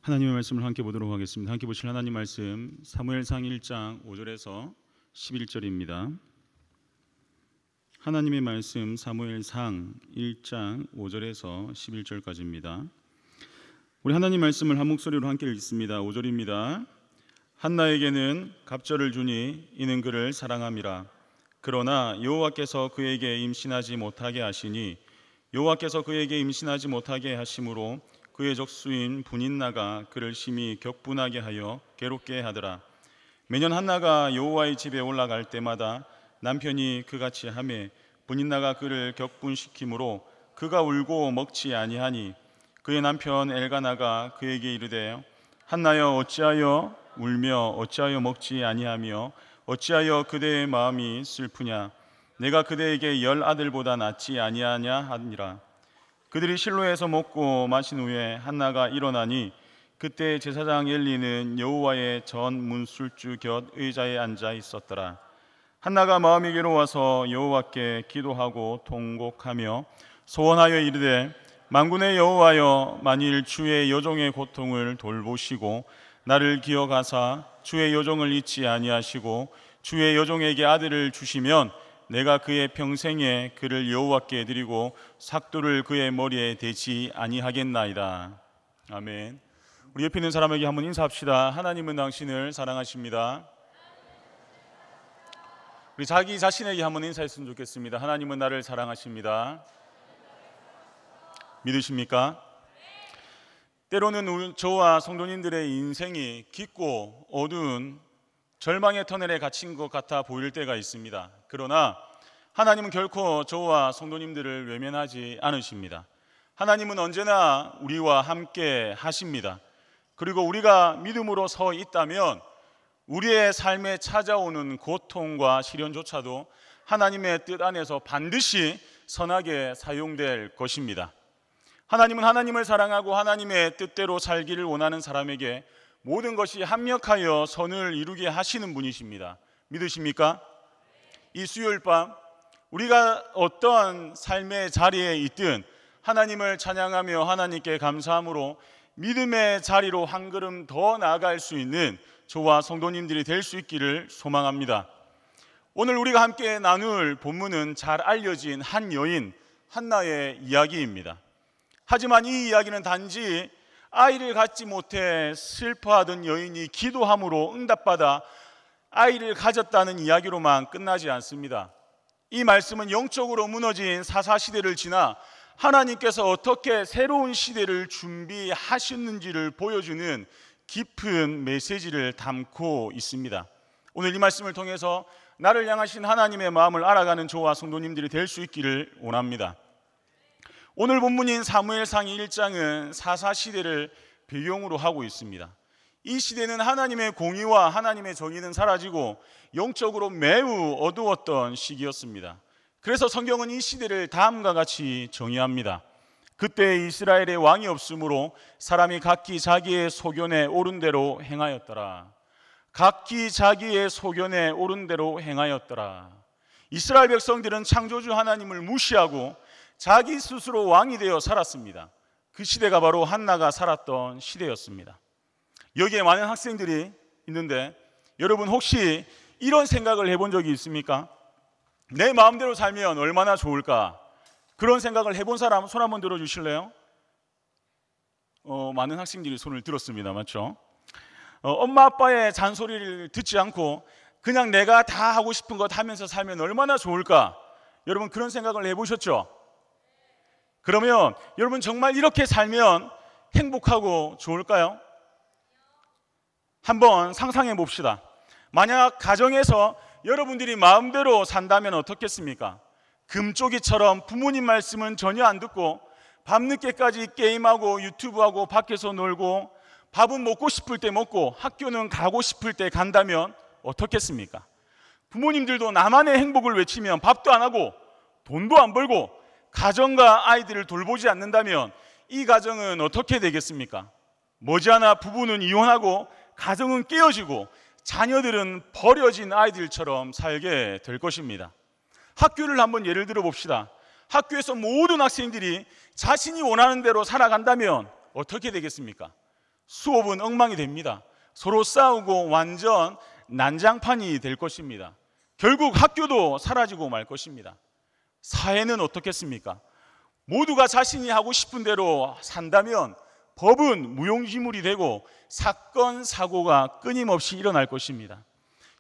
하나님의 말씀을 함께 보도록 하겠습니다. 함께 보실 하나님 말씀 사무엘상 1장 5절에서 11절입니다. 하나님의 말씀 사무엘상 1장 5절에서 11절까지입니다. 우리 하나님 말씀을 한 목소리로 함께 읽습니다. 5절입니다. 한나에게는 갑절을 주니 이는 그를 사랑함이라. 그러나 여호와께서 그에게 임신하지 못하게 하시니 여호와께서 그에게 임신하지 못하게 하심으로 그의 적수인 분인나가 그를 심히 격분하게 하여 괴롭게 하더라. 매년 한나가 여호와의 집에 올라갈 때마다 남편이 그같이 하매 분인나가 그를 격분시키므로 그가 울고 먹지 아니하니 그의 남편 엘가나가 그에게 이르되 한나여 어찌하여 울며 어찌하여 먹지 아니하며 어찌하여 그대의 마음이 슬프냐 내가 그대에게 10 아들보다 낫지 아니하냐 하니라. 그들이 실로에서 먹고 마신 후에 한나가 일어나니 그때 제사장 엘리는 여호와의 전 문술주 곁 의자에 앉아 있었더라. 한나가 마음이 괴로워서 여호와께 기도하고 통곡하며 소원하여 이르되 만군의 여호와여 만일 주의 여종의 고통을 돌보시고 나를 기억하사 주의 여종을 잊지 아니하시고 주의 여종에게 아들을 주시면 내가 그의 평생에 그를 여호와께 드리고 삭도를 그의 머리에 대지 아니하겠나이다. 아멘. 우리 옆에 있는 사람에게 한번 인사합시다. 하나님은 당신을 사랑하십니다. 우리 자기 자신에게 한번 인사했으면 좋겠습니다. 하나님은 나를 사랑하십니다. 믿으십니까? 때로는 저와 성도님들의 인생이 깊고 어두운 절망의 터널에 갇힌 것 같아 보일 때가 있습니다. 그러나 하나님은 결코 저와 성도님들을 외면하지 않으십니다. 하나님은 언제나 우리와 함께 하십니다. 그리고 우리가 믿음으로 서 있다면 우리의 삶에 찾아오는 고통과 시련조차도 하나님의 뜻 안에서 반드시 선하게 사용될 것입니다. 하나님은 하나님을 사랑하고 하나님의 뜻대로 살기를 원하는 사람에게 모든 것이 합력하여 선을 이루게 하시는 분이십니다. 믿으십니까? 이 수요일 밤 우리가 어떠한 삶의 자리에 있든 하나님을 찬양하며 하나님께 감사함으로 믿음의 자리로 한 걸음 더 나아갈 수 있는 저와 성도님들이 될 수 있기를 소망합니다. 오늘 우리가 함께 나눌 본문은 잘 알려진 한 여인 한나의 이야기입니다. 하지만 이 이야기는 단지 아이를 갖지 못해 슬퍼하던 여인이 기도함으로 응답받아 아이를 가졌다는 이야기로만 끝나지 않습니다. 이 말씀은 영적으로 무너진 사사시대를 지나 하나님께서 어떻게 새로운 시대를 준비하셨는지를 보여주는 깊은 메시지를 담고 있습니다. 오늘 이 말씀을 통해서 나를 향하신 하나님의 마음을 알아가는 저와 성도님들이 될 수 있기를 원합니다. 오늘 본문인 사무엘상 1장은 사사시대를 배경으로 하고 있습니다. 이 시대는 하나님의 공의와 하나님의 정의는 사라지고 영적으로 매우 어두웠던 시기였습니다. 그래서 성경은 이 시대를 다음과 같이 정의합니다. 그때 이스라엘의 왕이 없으므로 사람이 각기 자기의 소견에 옳은 대로 행하였더라. 각기 자기의 소견에 옳은 대로 행하였더라. 이스라엘 백성들은 창조주 하나님을 무시하고 자기 스스로 왕이 되어 살았습니다. 그 시대가 바로 한나가 살았던 시대였습니다. 여기에 많은 학생들이 있는데 여러분 혹시 이런 생각을 해본 적이 있습니까? 내 마음대로 살면 얼마나 좋을까? 그런 생각을 해본 사람 손 한번 들어주실래요? 많은 학생들이 손을 들었습니다. 맞죠? 엄마 아빠의 잔소리를 듣지 않고 그냥 내가 다 하고 싶은 것 하면서 살면 얼마나 좋을까? 여러분 그런 생각을 해보셨죠? 그러면 여러분 정말 이렇게 살면 행복하고 좋을까요? 한번 상상해 봅시다. 만약 가정에서 여러분들이 마음대로 산다면 어떻겠습니까? 금쪽이처럼 부모님 말씀은 전혀 안 듣고 밤늦게까지 게임하고 유튜브하고 밖에서 놀고 밥은 먹고 싶을 때 먹고 학교는 가고 싶을 때 간다면 어떻겠습니까? 부모님들도 나만의 행복을 외치면 밥도 안 하고 돈도 안 벌고 가정과 아이들을 돌보지 않는다면 이 가정은 어떻게 되겠습니까? 머지않아 부부는 이혼하고 가정은 깨어지고 자녀들은 버려진 아이들처럼 살게 될 것입니다. 학교를 한번 예를 들어 봅시다. 학교에서 모든 학생들이 자신이 원하는 대로 살아간다면 어떻게 되겠습니까? 수업은 엉망이 됩니다. 서로 싸우고 완전 난장판이 될 것입니다. 결국 학교도 사라지고 말 것입니다. 사회는 어떻겠습니까? 모두가 자신이 하고 싶은 대로 산다면 법은 무용지물이 되고 사건, 사고가 끊임없이 일어날 것입니다.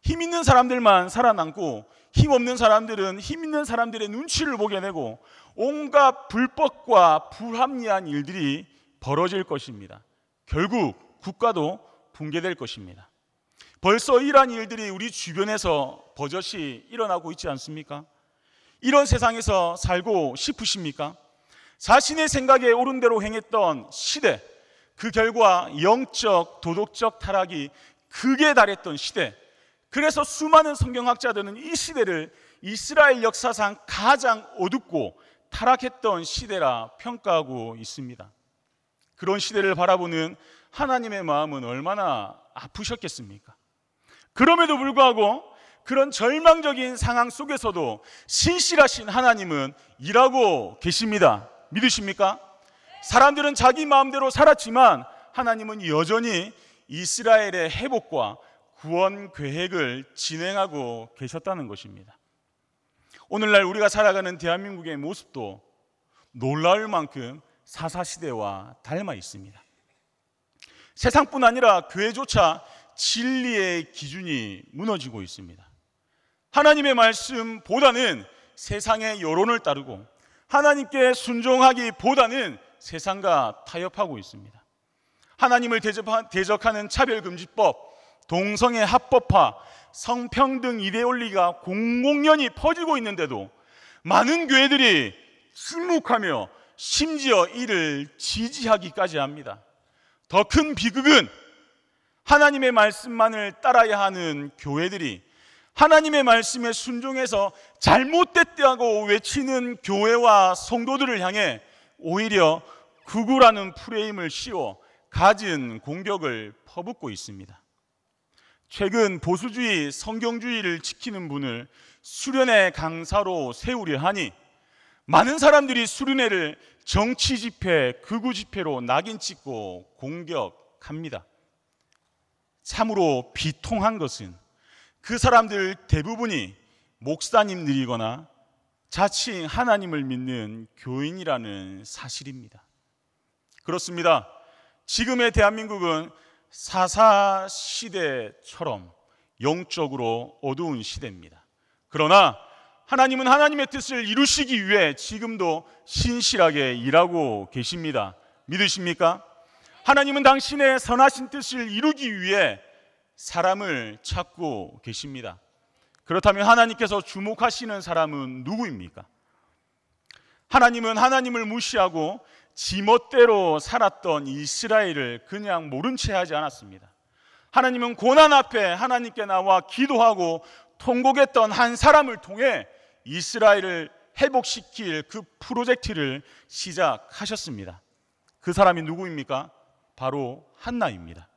힘 있는 사람들만 살아남고 힘없는 사람들은 힘 있는 사람들의 눈치를 보게 되고 온갖 불법과 불합리한 일들이 벌어질 것입니다. 결국 국가도 붕괴될 것입니다. 벌써 이러한 일들이 우리 주변에서 버젓이 일어나고 있지 않습니까? 이런 세상에서 살고 싶으십니까? 자신의 생각에 옳은 대로 행했던 시대, 그 결과 영적, 도덕적 타락이 극에 달했던 시대, 그래서 수많은 성경학자들은 이 시대를 이스라엘 역사상 가장 어둡고 타락했던 시대라 평가하고 있습니다. 그런 시대를 바라보는 하나님의 마음은 얼마나 아프셨겠습니까? 그럼에도 불구하고 그런 절망적인 상황 속에서도 신실하신 하나님은 일하고 계십니다. 믿으십니까? 사람들은 자기 마음대로 살았지만 하나님은 여전히 이스라엘의 회복과 구원 계획을 진행하고 계셨다는 것입니다. 오늘날 우리가 살아가는 대한민국의 모습도 놀라울 만큼 사사시대와 닮아 있습니다. 세상뿐 아니라 교회조차 진리의 기준이 무너지고 있습니다. 하나님의 말씀보다는 세상의 여론을 따르고 하나님께 순종하기보다는 세상과 타협하고 있습니다. 하나님을 대적하는 차별금지법, 동성애 합법화, 성평등 이데올리가 공공연히 퍼지고 있는데도 많은 교회들이 침묵하며 심지어 이를 지지하기까지 합니다. 더 큰 비극은 하나님의 말씀만을 따라야 하는 교회들이 하나님의 말씀에 순종해서 잘못됐다고 외치는 교회와 성도들을 향해 오히려 극우라는 프레임을 씌워 갖은 공격을 퍼붓고 있습니다. 최근 보수주의, 성경주의를 지키는 분을 수련회 강사로 세우려 하니 많은 사람들이 수련회를 정치 집회, 극우 집회로 낙인 찍고 공격합니다. 참으로 비통한 것은 그 사람들 대부분이 목사님들이거나 자칭 하나님을 믿는 교인이라는 사실입니다. 그렇습니다. 지금의 대한민국은 사사 시대처럼 영적으로 어두운 시대입니다. 그러나 하나님은 하나님의 뜻을 이루시기 위해 지금도 신실하게 일하고 계십니다. 믿으십니까? 하나님은 당신의 선하신 뜻을 이루기 위해 사람을 찾고 계십니다. 그렇다면 하나님께서 주목하시는 사람은 누구입니까? 하나님은 하나님을 무시하고 지멋대로 살았던 이스라엘을 그냥 모른 채 하지 않았습니다. 하나님은 고난 앞에 하나님께 나와 기도하고 통곡했던 한 사람을 통해 이스라엘을 회복시킬 그 프로젝트를 시작하셨습니다. 그 사람이 누구입니까? 바로 한나입니다.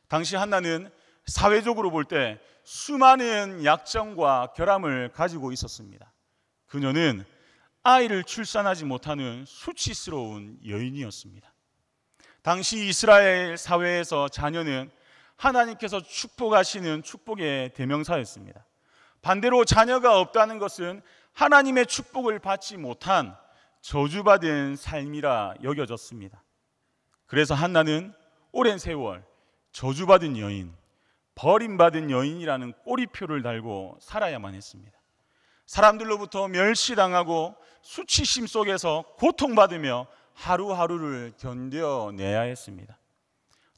당시 한나는 사회적으로 볼 때 수많은 약점과 결함을 가지고 있었습니다. 그녀는 아이를 출산하지 못하는 수치스러운 여인이었습니다. 당시 이스라엘 사회에서 자녀는 하나님께서 축복하시는 축복의 대명사였습니다. 반대로 자녀가 없다는 것은 하나님의 축복을 받지 못한 저주받은 삶이라 여겨졌습니다. 그래서 한나는 오랜 세월 저주받은 여인, 버림받은 여인이라는 꼬리표를 달고 살아야만 했습니다. 사람들로부터 멸시당하고 수치심 속에서 고통받으며 하루하루를 견뎌내야 했습니다.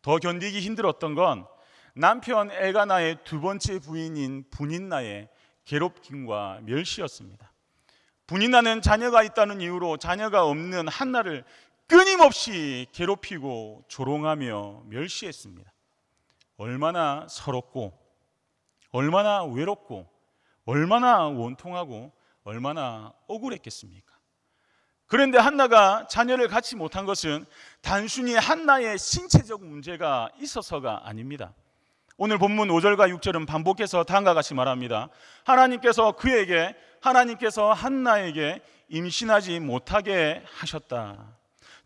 더 견디기 힘들었던 건 남편 엘가나의 두 번째 부인인 분인나의 괴롭힘과 멸시였습니다. 분인나는 자녀가 있다는 이유로 자녀가 없는 한나를 끊임없이 괴롭히고 조롱하며 멸시했습니다. 얼마나 서럽고 얼마나 외롭고 얼마나 원통하고 얼마나 억울했겠습니까? 그런데 한나가 자녀를 갖지 못한 것은 단순히 한나의 신체적 문제가 있어서가 아닙니다. 오늘 본문 5절과 6절은 반복해서 다음과 같이 말합니다. 하나님께서 한나에게 임신하지 못하게 하셨다.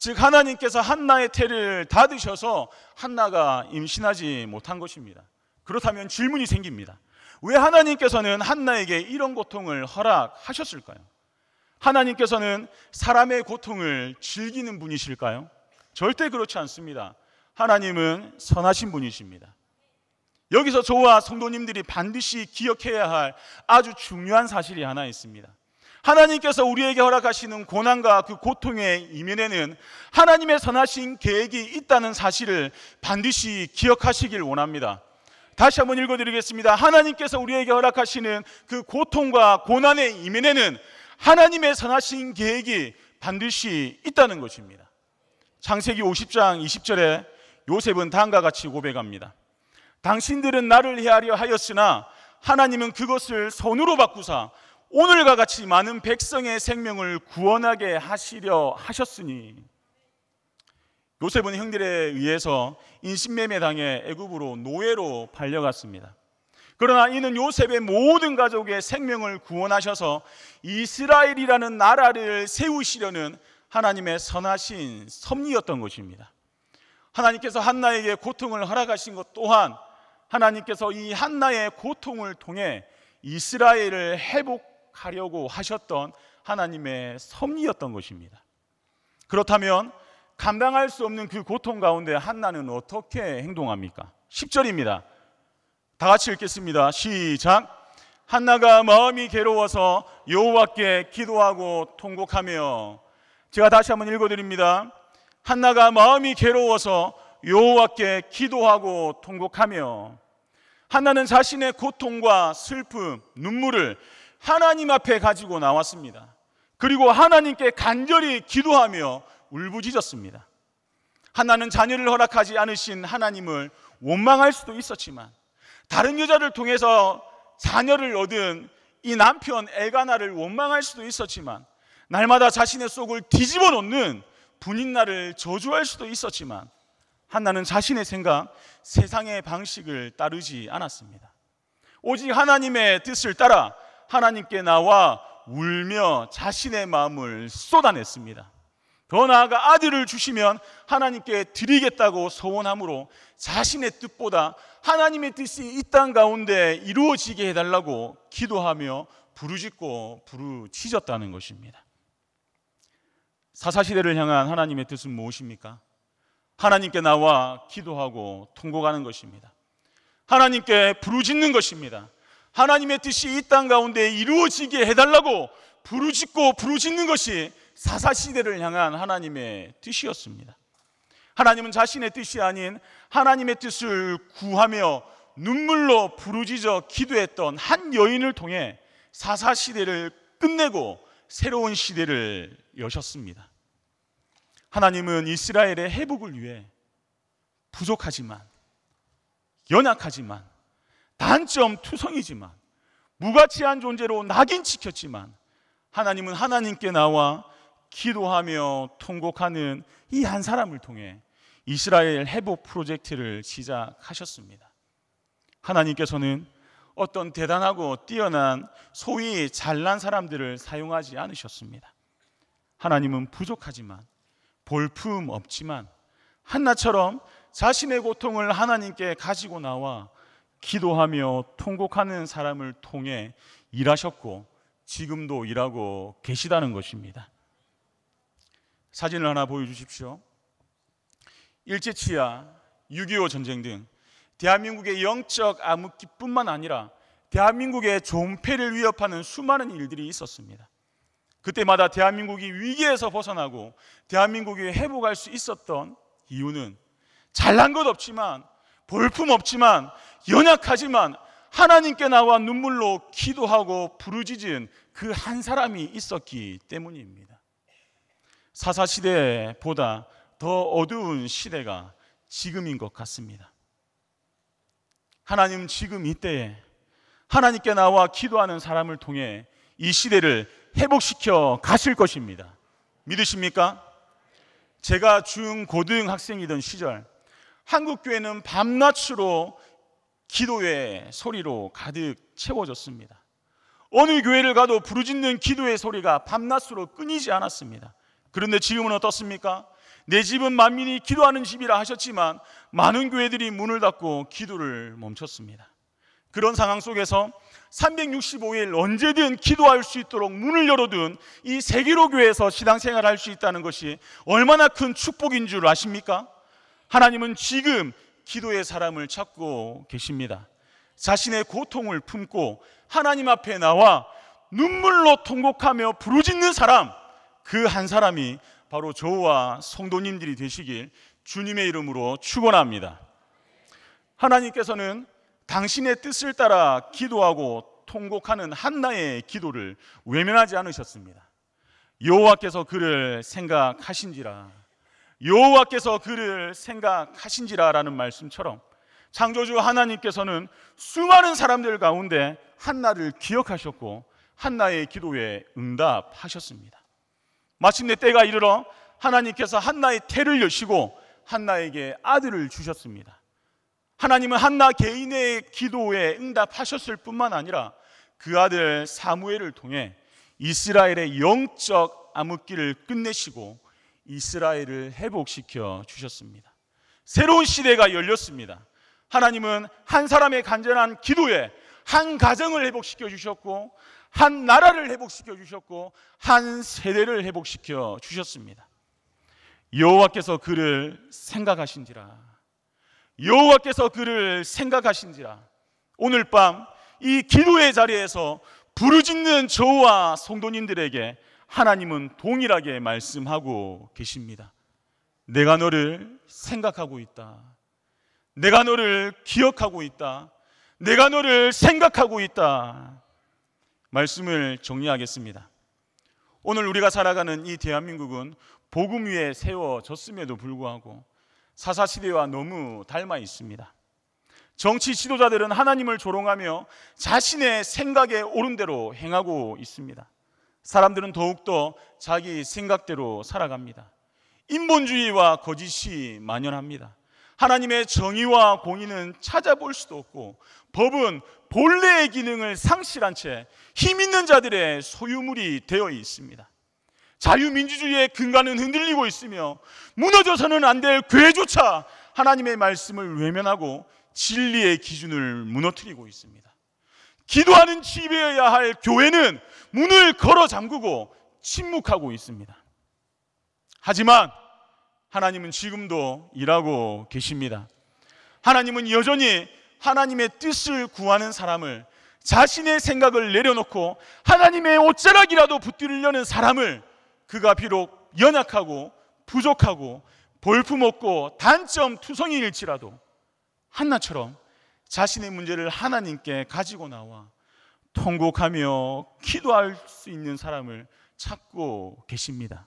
즉 하나님께서 한나의 태를 닫으셔서 한나가 임신하지 못한 것입니다. 그렇다면 질문이 생깁니다. 왜 하나님께서는 한나에게 이런 고통을 허락하셨을까요? 하나님께서는 사람의 고통을 즐기는 분이실까요? 절대 그렇지 않습니다. 하나님은 선하신 분이십니다. 여기서 저와 성도님들이 반드시 기억해야 할 아주 중요한 사실이 하나 있습니다. 하나님께서 우리에게 허락하시는 고난과 그 고통의 이면에는 하나님의 선하신 계획이 있다는 사실을 반드시 기억하시길 원합니다. 다시 한번 읽어드리겠습니다. 하나님께서 우리에게 허락하시는 그 고통과 고난의 이면에는 하나님의 선하신 계획이 반드시 있다는 것입니다. 창세기 50장 20절에 요셉은 다음과 같이 고백합니다. 당신들은 나를 해하려 하였으나 하나님은 그것을 선으로 바꾸사 오늘과 같이 많은 백성의 생명을 구원하게 하시려 하셨으니. 요셉은 형들에 의해서 인신매매 당해 애굽으로 노예로 팔려갔습니다. 그러나 이는 요셉의 모든 가족의 생명을 구원하셔서 이스라엘이라는 나라를 세우시려는 하나님의 선하신 섭리였던 것입니다. 하나님께서 한나에게 고통을 허락하신 것 또한 하나님께서 이 한나의 고통을 통해 이스라엘을 회복하려고 하셨던 하나님의 섭리였던 것입니다. 그렇다면 감당할 수 없는 그 고통 가운데 한나는 어떻게 행동합니까? 10절입니다. 다 같이 읽겠습니다. 시작. 한나가 마음이 괴로워서 여호와께 기도하고 통곡하며. 제가 다시 한번 읽어드립니다. 한나가 마음이 괴로워서 여호와께 기도하고 통곡하며. 한나는 자신의 고통과 슬픔, 눈물을 하나님 앞에 가지고 나왔습니다. 그리고 하나님께 간절히 기도하며 울부짖었습니다. 한나는 자녀를 허락하지 않으신 하나님을 원망할 수도 있었지만, 다른 여자를 통해서 자녀를 얻은 이 남편 엘가나를 원망할 수도 있었지만, 날마다 자신의 속을 뒤집어 놓는 분인나를 저주할 수도 있었지만, 한나는 자신의 생각, 세상의 방식을 따르지 않았습니다. 오직 하나님의 뜻을 따라 하나님께 나와 울며 자신의 마음을 쏟아냈습니다. 더 나아가 아들을 주시면 하나님께 드리겠다고 서원함으로 자신의 뜻보다 하나님의 뜻이 이 땅 가운데 이루어지게 해달라고 기도하며 부르짖고 부르짖었다는 것입니다. 사사시대를 향한 하나님의 뜻은 무엇입니까? 하나님께 나와 기도하고 통곡하는 것입니다. 하나님께 부르짖는 것입니다. 하나님의 뜻이 이 땅 가운데 이루어지게 해달라고 부르짖고 부르짖는 것이 사사시대를 향한 하나님의 뜻이었습니다. 하나님은 자신의 뜻이 아닌 하나님의 뜻을 구하며 눈물로 부르짖어 기도했던 한 여인을 통해 사사시대를 끝내고 새로운 시대를 여셨습니다. 하나님은 이스라엘의 회복을 위해 부족하지만, 연약하지만, 단점 투성이지만, 무가치한 존재로 낙인 찍혔지만, 하나님은 하나님께 나와 기도하며 통곡하는 이 한 사람을 통해 이스라엘 회복 프로젝트를 시작하셨습니다. 하나님께서는 어떤 대단하고 뛰어난 소위 잘난 사람들을 사용하지 않으셨습니다. 하나님은 부족하지만, 볼품 없지만, 한나처럼 자신의 고통을 하나님께 가지고 나와 기도하며 통곡하는 사람을 통해 일하셨고 지금도 일하고 계시다는 것입니다. 사진을 하나 보여주십시오. 일제치하, 6.25 전쟁 등 대한민국의 영적 암흑기뿐만 아니라 대한민국의 존폐를 위협하는 수많은 일들이 있었습니다. 그때마다 대한민국이 위기에서 벗어나고 대한민국이 회복할 수 있었던 이유는 잘난 것 없지만, 볼품 없지만, 연약하지만 하나님께 나와 눈물로 기도하고 부르짖은 그 한 사람이 있었기 때문입니다. 사사시대보다 더 어두운 시대가 지금인 것 같습니다. 하나님 지금 이때에 하나님께 나와 기도하는 사람을 통해 이 시대를 회복시켜 가실 것입니다. 믿으십니까? 제가 중고등학생이던 시절 한국교회는 밤낮으로 기도의 소리로 가득 채워졌습니다. 어느 교회를 가도 부르짖는 기도의 소리가 밤낮으로 끊이지 않았습니다. 그런데 지금은 어떻습니까? 내 집은 만민이 기도하는 집이라 하셨지만 많은 교회들이 문을 닫고 기도를 멈췄습니다. 그런 상황 속에서 365일 언제든 기도할 수 있도록 문을 열어둔 이 세계로 교회에서 신앙생활을 할 수 있다는 것이 얼마나 큰 축복인 줄 아십니까? 하나님은 지금 기도의 사람을 찾고 계십니다. 자신의 고통을 품고 하나님 앞에 나와 눈물로 통곡하며 부르짖는 사람, 그 한 사람이 바로 저와 성도님들이 되시길 주님의 이름으로 축원합니다. 하나님께서는 당신의 뜻을 따라 기도하고 통곡하는 한나의 기도를 외면하지 않으셨습니다. 여호와께서 그를 생각하신지라, 여호와께서 그를 생각하신지라라는 말씀처럼 창조주 하나님께서는 수많은 사람들 가운데 한나를 기억하셨고 한나의 기도에 응답하셨습니다. 마침내 때가 이르러 하나님께서 한나의 태를 여시고 한나에게 아들을 주셨습니다. 하나님은 한나 개인의 기도에 응답하셨을 뿐만 아니라 그 아들 사무엘을 통해 이스라엘의 영적 암흑기를 끝내시고 이스라엘을 회복시켜 주셨습니다. 새로운 시대가 열렸습니다. 하나님은 한 사람의 간절한 기도에 한 가정을 회복시켜 주셨고 한 나라를 회복시켜 주셨고 한 세대를 회복시켜 주셨습니다. 여호와께서 그를 생각하신지라, 여호와께서 그를 생각하신지라. 오늘 밤 이 기도의 자리에서 부르짖는 저와 성도님들에게 하나님은 동일하게 말씀하고 계십니다. 내가 너를 생각하고 있다. 내가 너를 기억하고 있다. 내가 너를 생각하고 있다. 말씀을 정리하겠습니다. 오늘 우리가 살아가는 이 대한민국은 복음 위에 세워졌음에도 불구하고 사사시대와 너무 닮아 있습니다. 정치 지도자들은 하나님을 조롱하며 자신의 생각에 옳은 대로 행하고 있습니다. 사람들은 더욱더 자기 생각대로 살아갑니다. 인본주의와 거짓이 만연합니다. 하나님의 정의와 공의는 찾아볼 수도 없고 법은 본래의 기능을 상실한 채 힘 있는 자들의 소유물이 되어 있습니다. 자유민주주의의 근간은 흔들리고 있으며 무너져서는 안 될 교회조차 하나님의 말씀을 외면하고 진리의 기준을 무너뜨리고 있습니다. 기도하는 집이어야 할 교회는 문을 걸어 잠그고 침묵하고 있습니다. 하지만 하나님은 지금도 일하고 계십니다. 하나님은 여전히 하나님의 뜻을 구하는 사람을, 자신의 생각을 내려놓고 하나님의 옷자락이라도 붙들려는 사람을, 그가 비록 연약하고 부족하고 볼품없고 단점투성이일지라도 한나처럼 자신의 문제를 하나님께 가지고 나와 통곡하며 기도할 수 있는 사람을 찾고 계십니다.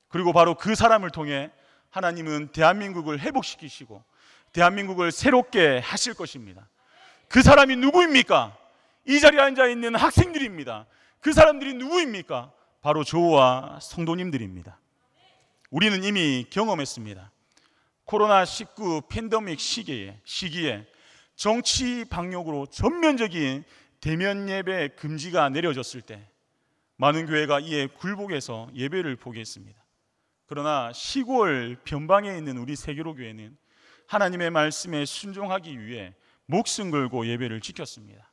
그리고 바로 그 사람을 통해 하나님은 대한민국을 회복시키시고 대한민국을 새롭게 하실 것입니다. 그 사람이 누구입니까? 이 자리에 앉아 있는 학생들입니다. 그 사람들이 누구입니까? 바로 저와 성도님들입니다. 우리는 이미 경험했습니다. 코로나19 팬데믹 시기에 정치 방역으로 전면적인 대면 예배 금지가 내려졌을 때 많은 교회가 이에 굴복해서 예배를 포기했습니다. 그러나 시골 변방에 있는 우리 세계로 교회는 하나님의 말씀에 순종하기 위해 목숨 걸고 예배를 지켰습니다.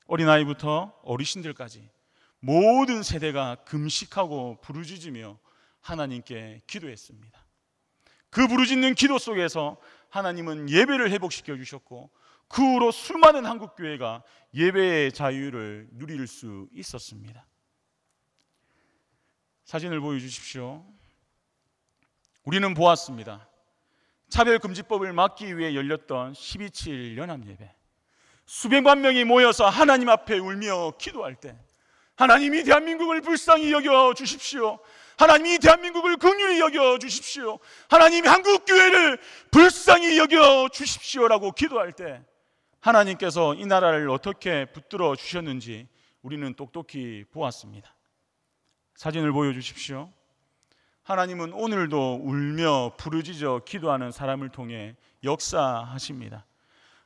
어린아이부터 어르신들까지 모든 세대가 금식하고 부르짖으며 하나님께 기도했습니다. 그 부르짖는 기도 속에서 하나님은 예배를 회복시켜 주셨고 그 후로 수많은 한국교회가 예배의 자유를 누릴 수 있었습니다. 사진을 보여주십시오. 우리는 보았습니다. 차별금지법을 막기 위해 열렸던 12.7 연합예배. 수백만 명이 모여서 하나님 앞에 울며 기도할 때 하나님이 대한민국을 불쌍히 여겨 주십시오. 하나님이 대한민국을 긍휼히 여겨 주십시오. 하나님이 한국교회를 불쌍히 여겨 주십시오라고 기도할 때 하나님께서 이 나라를 어떻게 붙들어 주셨는지 우리는 똑똑히 보았습니다. 사진을 보여주십시오. 하나님은 오늘도 울며 부르짖어 기도하는 사람을 통해 역사하십니다.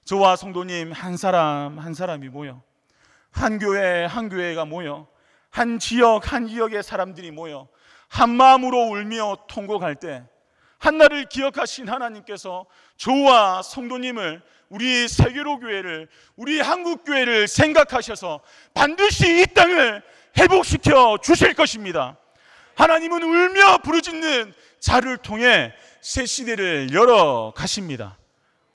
저와 성도님 한 사람 한 사람이 모여, 한 교회 한 교회가 모여, 한 지역 한 지역의 사람들이 모여 한 마음으로 울며 통곡할 때 한나를 기억하신 하나님께서 저와 성도님을, 우리 세계로교회를, 우리 한국교회를 생각하셔서 반드시 이 땅을 회복시켜 주실 것입니다. 하나님은 울며 부르짖는 자를 통해 새 시대를 열어 가십니다.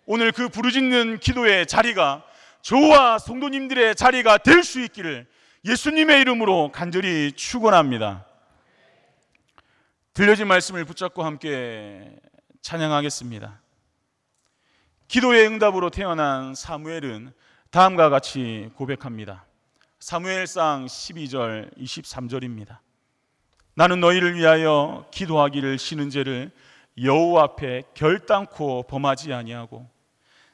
오늘 그 부르짖는 기도의 자리가 저와 성도님들의 자리가 될 수 있기를 예수님의 이름으로 간절히 축원합니다. 들려진 말씀을 붙잡고 함께 찬양하겠습니다. 기도의 응답으로 태어난 사무엘은 다음과 같이 고백합니다. 사무엘상 12절 23절입니다. 나는 너희를 위하여 기도하기를 쉬는 죄를 여호와 앞에 결단코 범하지 아니하고,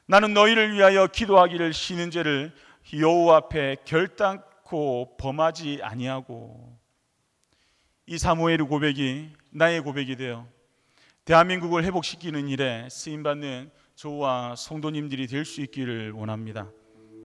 나는 너희를 위하여 기도하기를 쉬는 죄를 여호와 앞에 결단코 범하지 아니하고. 이 사무엘의 고백이 나의 고백이 되어 대한민국을 회복시키는 일에 쓰임받는 저와 성도님들이 될 수 있기를 원합니다.